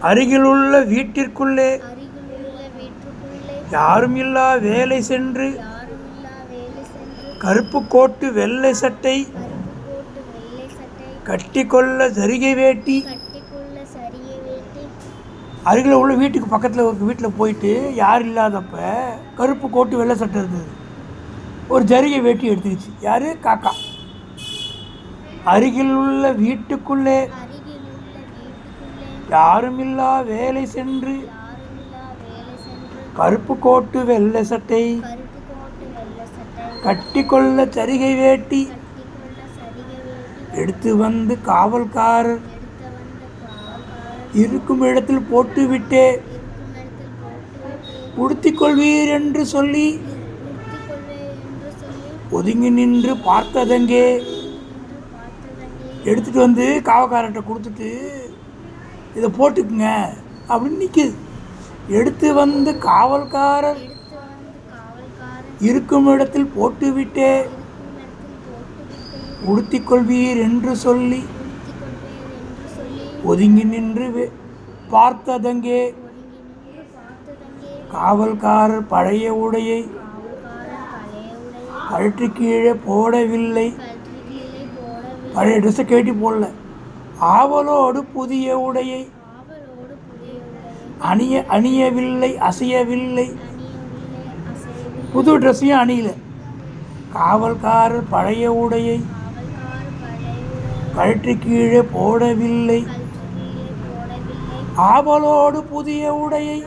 அருகிலுள்ள வீட்டிற்குள்ளே யாரும் இல்லா வேலை சென்று கருப்பு கோட்டு வெள்ளை சட்டை கட்டிக்கொள்ள சரிகை வேட்டி. அருகில் உள்ள வீட்டுக்கு பக்கத்தில் ஒரு வீட்டில் போயிட்டு யார் இல்லாதப்ப கருப்பு கோட்டு வெள்ளை சட்டை இருந்தது. ஒரு ஜரிகை வேட்டி எடுத்துக்கிச்சு. யார்? காக்கா. அருகில் உள்ள வீட்டுக்குள்ளே யாரும் இல்லா வேலை சென்று கருப்பு கோட்டு வெள்ளை சட்டை கட்டிக்கொள்ள சரிகை வேட்டி எடுத்து வந்து காவல்காரர் இருக்கும் இடத்தில் போட்டுவிட்டே உடுத்திக்கொள்வீர் என்று சொல்லி ஒதுங்கி நின்று பார்த்ததங்கே. எடுத்துட்டு வந்து காவல்காரர்கிட்ட கொடுத்துட்டு இதை போட்டுக்குங்க அப்படின்னு நிற்கிது. எடுத்து வந்து காவல்காரர் இருக்கும் இடத்தில் போட்டுவிட்டே உடுத்திக்கொள்வீர் என்று சொல்லி ஒதுங்கி நின்று பார்த்ததங்கே. காவல்காரர் பழைய உடையை கழற்றி கீழே போடவில்லை. பழைய ட்ரெஸ்ஸை கேட்டி போடல. ஆவலோடு புதிய உடையை அணியவில்லை, அசையவில்லை. புது ட்ரெஸ்ஸையும் அணியல. காவல்காரர் பழைய உடையை கழற்றி கீழே போடவில்லை. ஆவலோடு புதிய உடையை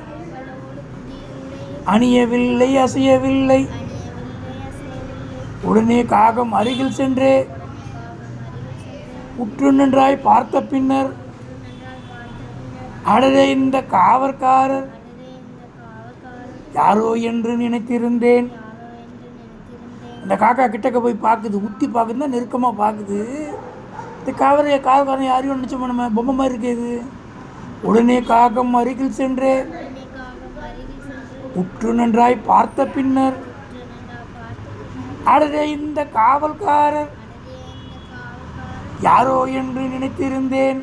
அணியவில்லை, அசையவில்லை. உடனே காகம் அருகில் சென்றே உற்று நின்றாய் பார்த்த பின்னர், அடரே இந்த காவற்காரர் யாரோ என்று நினைத்திருந்தேன். அந்த காக்கா கிட்டக்க போய் பார்க்குது, உத்தி பார்க்குதுன்னா நெருக்கமாக பார்க்குது. இந்த காவல்காரன் யாரையும் நினச்சோம் நம்ம பொம்மை மாதிரி இருக்குது. உடனே காகம் அருகில் சென்றே உற்று நன்றாய் பார்த்த பின்னர், அடரே இந்த காவல்காரர் யாரோ என்று நினைத்திருந்தேன்.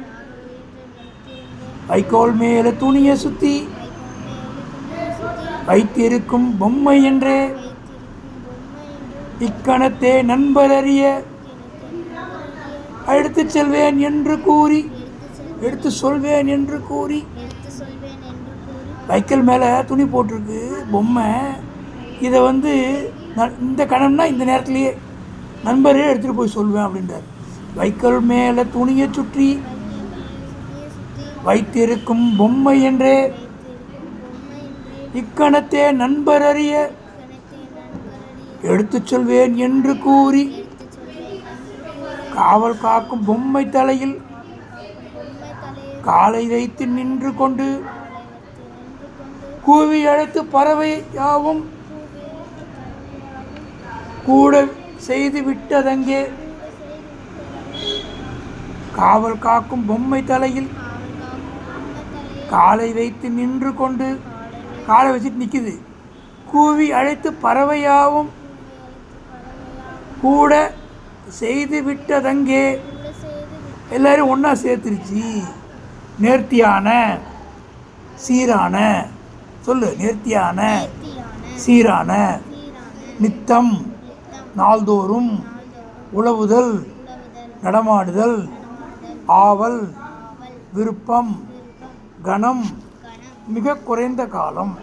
வைக்கோல் மேலே துணியை சுற்றி வைத்திருக்கும் பொம்மை என்றே இக்கணத்தே நண்பர் அறிய எடுத்து சொல்வேன் என்று கூறி வைக்கல் மேலே துணி போட்டிருக்கு பொம்மை. இதை இந்த கணம்னா இந்த நேரத்துலையே நண்பரே எடுத்துகிட்டு போய் சொல்வேன் அப்படின்றார். வைக்கல் மேலே துணியை சுற்றி வைத்திருக்கும் பொம்மை என்றே இக்கணத்தே நண்பர் அறிய எடுத்து சொல்வேன் என்று கூறி காவல் காக்கும் பொம்மை தலையில் காலை வைத்து நின்று கொண்டு கூவி அழைத்து பறவை யாவும் கூட செய்து விட்டதங்கே. காவல் காக்கும் பொம்மை தலையில் காலை வைத்து நின்று கொண்டு, காலை வச்சுட்டு நிற்குது, கூவி அழைத்து பறவையாவும் கூட செய்து விட்டதங்கே. எல்லாரும் ஒன்றா சேர்த்துருச்சு. நேர்த்தியான சீரான, சொல்லு, நேர்த்தியான சீரான, நித்தம் நாள்தோறும், உழவுதல் நடமாடுதல், ஆவல் விருப்பம், கணம் மிக குறைந்த காலம்.